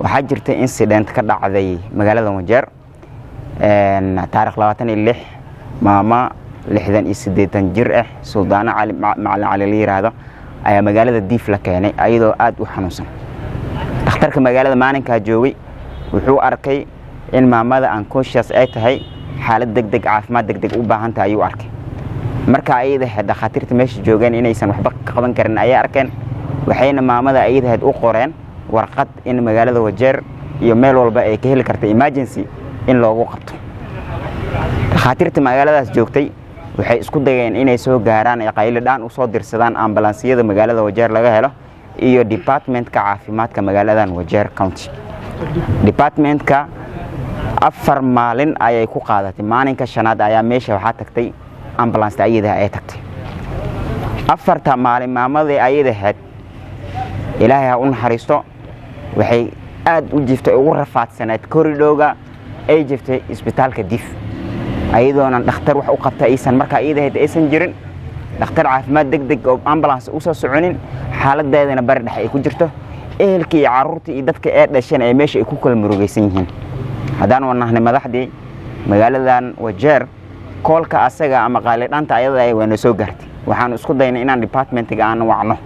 waxaa jirtay incident ka dhacday magaalada Wajeer taariikh 26 maama 68 jir ah Suldaana Cali Macalin Cali la yiraahdo ayaa magaalada Diif la keenay ayadoo aad u xanuunsan dhakhtarka magaalada maalinka joogay wuxuu arkay in maamada unconscious ay tahay xaalad degdeg caafimaad degdeg u baahan tahay ayuu arkay marka ayada dhakhaatiirta meesha joogeen inaysan waxba ka qaban karin ay arkeen waxayna maamada ayada u qoreen warqad in magaalada Wajeer iyo meel walba ay ka heli karto emergency in loogu qabto dhakhaatiirta magaaladaas joogtay waxay isku dayeen inay soo gaaraan ay qayl dhaan u soo dirsadaan ambulance-yada magaalada Wajeer laga helo iyo department-ka caafimaadka magaaladan Wajeer County department-ka 4 maalin ayay ku qaadatay maalinka shanaad ayaa meesha waxa tagtay ambulance ayada ay tagtay 4 maalin maamada ayada had Ilaahay ha u naxariisto waxay aad u jiftay ugu rafaadsanayd koridooga ay jiftay isbitaalka Diif ayadoona dhakhtar wax u qabtay aysan marka aysan jirin dhakhtar caafimaad degdeg oo ambulance u soo soconin xaaladeedana bari dhex ay ku jirto ehelkii carruurtii iyo dadka ee dhashan ay meesha ay ku kala murugaysan yihiin hadaan wanahnay madaxdii magaaladan Wajeer koolka asaga ama qaalidaanta ayada ay wayna soo gaartay waxaan isku daynay inaan department-ga aan wacno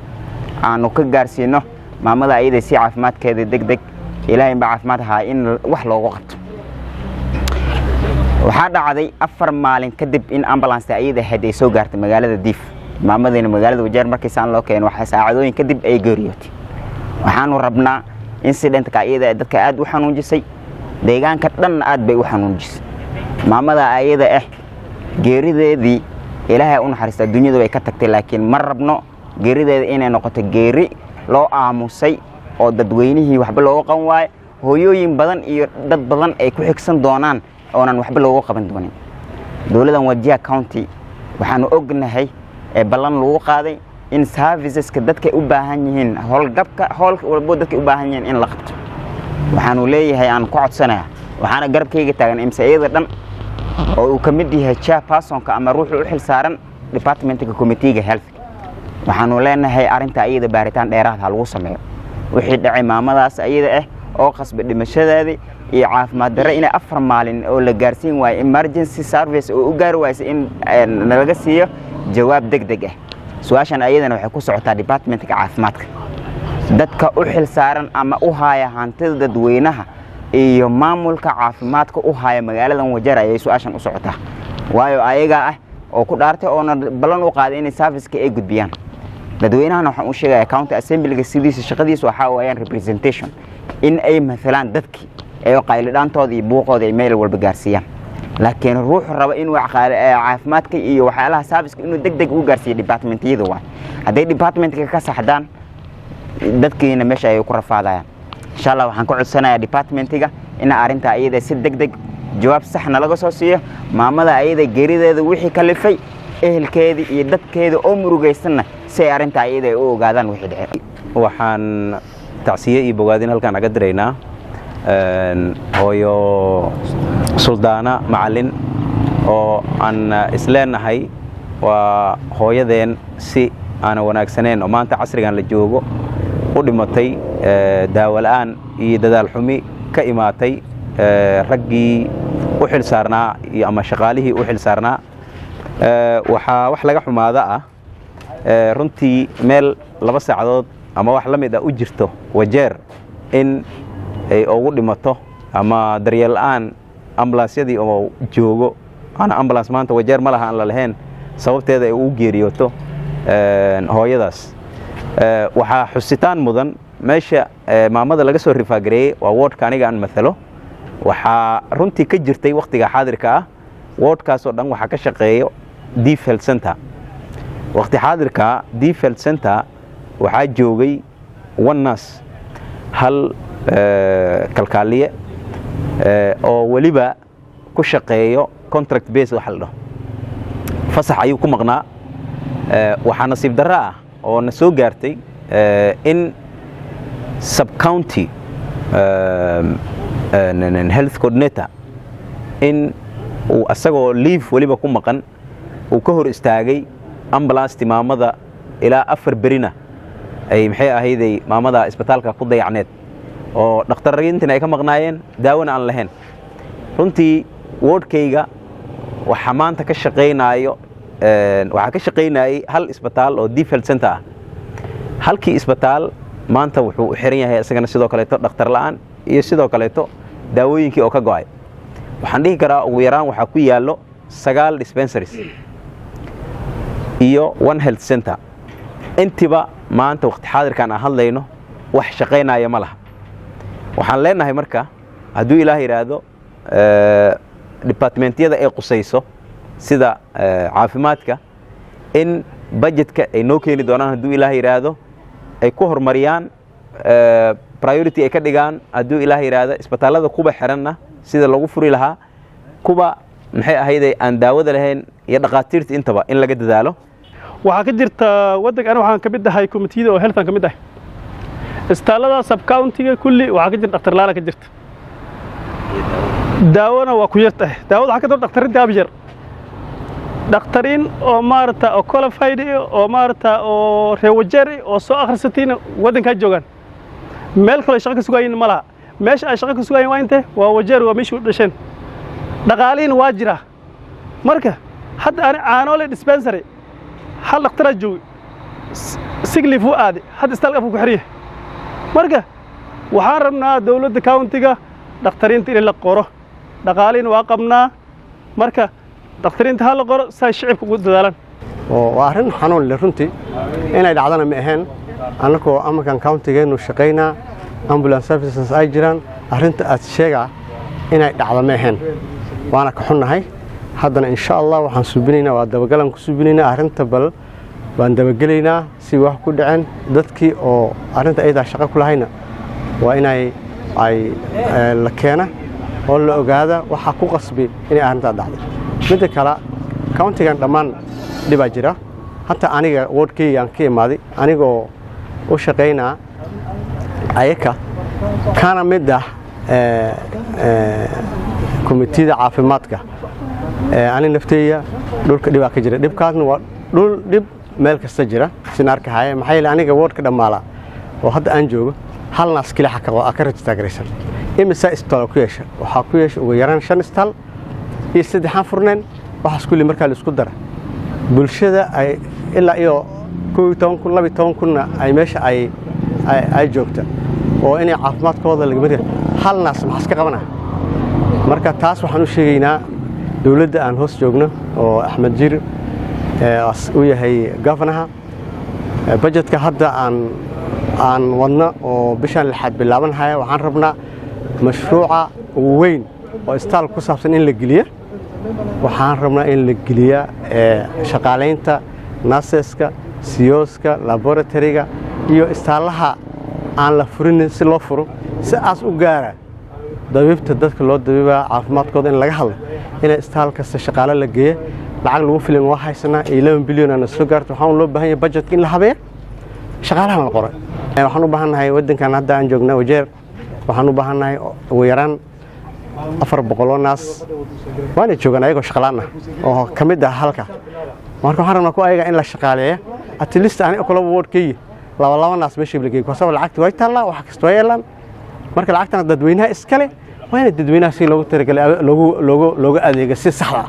aanu ka gaarsiino maamada ayada si caafimaadkeeda degdeg Ilaahay ba caafimaad ha in wax loogu qabto waxaa dhacday 4 maalin kadib in ambulance ayada ay soo gaartay magaalada Diif maamadina magaalada Wajeer markii saan loo keenay waxa saacadooyin kadib ay geeriyootay waxaanu rabnaa incident-ka ayada dadka aad u xanuunjisay deegaanka dhan aad bay u xanuunjisay maamada ayada geerideedii Ilaahay u naxariisto dunyada way ka tagtay laakiin mar rabno geerideeda inay noqoto geeri loo aamusay oo dadweynihii waxba looga qaban waay hooyooyin badan iyo dad badan ay ku xigsan doonaan oonan waxba looga qaban doonin dawladda Wajeer County waxaanu ognahay ballan lagu qaaday in serviceska dadka u baahan yihiin howl walba dadka u baahan yihiin in la qabto waxaanu leeyahay aan ku codsanayaa waxaana garabkayga taagan MCA-da dhan oo uu kamid yahay chairperson-ka ama ruuxu u xil saaran department-ka committee-ga health waxaanu leenahay arinta ayada baaritaan dheeraad ah lagu sameeyo wixii dhacay maamadaas ayada oo qasba dhimashadeedii iyo caafimaad darro in 4 maalin oo la gaarsiin waay emergency service oo u gaar waayay in laga siiyo jawaab degdeg ah su'aashan ayadana waxay ku socotaa department-ka caafimaadka dadka u xil saaran ama u haaya hantida dadweynaha iyo maamulka caafimaadka u haaya magaalada Wajeer ayay su'aashan u socotaa waayo ayaga oo ku dhaartay oo balan u qaaday in service-ka ay gudbiyaan dadweynahana waxaan u sheegayaa county assembly-ga sidiisa shaqadiisa waxa weeyaan representation in ay mathalaan dadkii ay qaylidaantooda iyo buuqooda ay meel walba gaarsiiyaan laakiin ruux raba in wax caafimaadka iyo waxyaalaha service-ka inuu degdeg u gaarsiiyo department-yada waa haday department-ka ka saxdaan dadkiina meesha ay ku rafaadayaan insha Allah waxaan ku codsanayaa department-ga in arinta ayada si degdeg jawaab saxna laga soo siiyo maamada ayada geerideeda wixii kalifay ehelkeeda iyo dadkeeda oo murugaysan si arinta ayada ay u ogaadaan wixii dhacay waxaan tacsiye iyo bogaadin halkaan aga direynaa hooyo Suldaana Macalin oo aan isleenahay waa hooyadeen si aan wanaagsaneen oo maanta casrigan la joogo u dhimatay daawo la'aan iyo dadaal xumi ka imaatay raggii u xil saarnaa iyo ama shaqaalihii u xil saarnaa waxa wax laga xumaada runtii meel 2 saacadood ama wax la mid ah u jirto Wajeer in ay ugu dhimato ama daryeel la'aan ambulance-yadii oo joogo ana ambulance maanta Wajeer ma laha aan la lahayn sababteeda ay u geeriyooto hooyadaas waxa xusitaan mudan meesha maamada laga soo rifaagarey waa ward-ka aniga aan mathalo waxa runtii ka jirtay waqtiga xaadirka ward-kaas oo dhan waxa ka shaqeeyo Diif Health Center waqti xaadirka Diif Health Center waxa joogay wannas hal kalkaaliye oo waliba ku shaqeeyo contract base wax la dhaho fasax ayuu ku maqnaa waxa nasiib darro oo na soo gaartay in sub county health coordinator in uu asagoo leave waliba ku maqan uu ka hor istaagay ambulance maamada ilaa 4 berina ay maxay ahayday maamada isbitaalka ku dayacneed oo dhakhtarriintina ay ka maqnaayeen daawona aan lahayn runtii wardkayga waxaa maanta ka shaqaynaayo waxaa ka shaqaynayay hal isbitaal oo Deep Health Center ah halkii isbitaal maanta wuxuu u xiran yahay isagana sidoo kaleeto dhakhtar la'aan iyo sidoo kaleeto daawooyinkii oo ka go'ay waxaan dhihi karaa ugu yaraan waxaa ku yaallo 9 dispensaries iyo 1 health center intiba maanta waqti xaadirkan aan hadlayno wax shaqaynaya ma laha waxaan leenahay marka hadduu ilaahay yiraahdo departmentyada ay qusayso sida caafimaadka in budgetka ay noo keeni doonaan hadduu ilaahay yiraahdo ay ku horumariyaan priority ay ka dhigaan hadduu ilaahay yiraahdo isbitaalada kuba xiranna sida lagu furi lahaa kuba maxay ahayday aan daawada lahayn iyo dhaqaatiirta intaba in laga dadaalo waxaa ka jirta waddanka aniga waxaan ka mid ahay committee oo health aan ka mid ahay isbitaalada sub county-ga kulli waxaa ka jirta dhakhtar la'aan ka jirta daawona waa ku yartahay daawada waxaa ka daba dhakhtarinta abjar dhakhtarin oo maarata oo qualified oo maarata oo rewajeer oo soo akhrisatiin waddanka joogan meel kale shaqo ka sugayn ma laha meesha ay shaqo ka sugayn waa intee waa wajeer waa meeshii u dhasheen dhaqaaliin waa jira marka hadda aan caanole dispensary hal dhakhtar joogi siglif u aadi hadda isbitaalka ku xiriye marka waxaan rabnaa dawladda county-ga dhakhtarinta in la qoro dhaqaaliin waa qabnaa marka dhakhtarinta hal qoro say shicibka ugu dadaalan oo waa arrin xanuun leh runtii inay dhacdana ma ahayn annagoo amarkan county-geenu shaqaynaa ambulance services ay jiraan arrinta aad sheegaa inay dhacdo ma ahayn waana ka xunnahay haddana insha allah waxaan suubinaynaa waa dabagalan ku suubinaynaa arrinta bal baan dabagelaynaa si wax ku dhaceen dadkii oo arrinta aydaa shaqo ku lahayna waa inay ay la keena oo la ogaada waxaa ku qasbi inay arrintaa dhacday midda kale county-gan dhammaan dhibaa jira hataa aniga wardkayga aan ka imaaday anigoo u shaqaynaa ayaka kana mid ah komitida caafimaadka ani naftayda dhulka dhibaa ka jira dhibkaasna waa dhul dhib meel kasta jira sin arkahaya maxaa yeelay aniga wardka dhammaala oo hadda aan joogo hal naas keli xaq ka register garaysan imisa isbitaal ku yeesha waxaa ku yeesha ugu yaraan 5 isbitaal iyo 3 aan furneen waxaas kulli markaa la isku dara bulshada ay ilaa iyo 12 kun 12 kun ay meesha ay joogta oo inay caafimaadkooda laga mid hal naas maxas ka qabana marka taas waxaan u sheegaynaa dawladda aan hoos joogno oo Axmed Jir uu yahay governor budgetka hadda aan wadna oo bishan lixaad bilaabanaya waxaan rabnaa mashruuca weyn oo isbitaal ku saabsan in la geliyo waxaan rabnaa in la geliyo shaqaaleynta nurseska siyoska laboratoryga iyo isbitaalaha aan la furin si loo furo si aas u gaara dabiibta dadka loo dabiibaa caafimaadkooda in laga hadlo inay isbitaal kasta shaqaale la geeyo lacag lagu filan waa haysanaa 11 bilyan aan soo gaarto waxaan loo baahan yahay budget in la habeeyo shaqaalaha la qoro waxaan u baahanahay waddankan hadda aan joogna wajeer waxaan u baahanahay ugu yaraan 400 naas waana joogan ayagoo shaqalaan ah oo kamid ah halka marka waxaan rabnaa ku ayaga in la shaqaaleeyo at least aan kala wardkay laba naas meeshii la geeyo sabab lacagtu way taala wax kasta way yeelan marka lacagtana dadweynaha iskale waa in dadweynaha si loogu talagalay loogu adeego si sax ah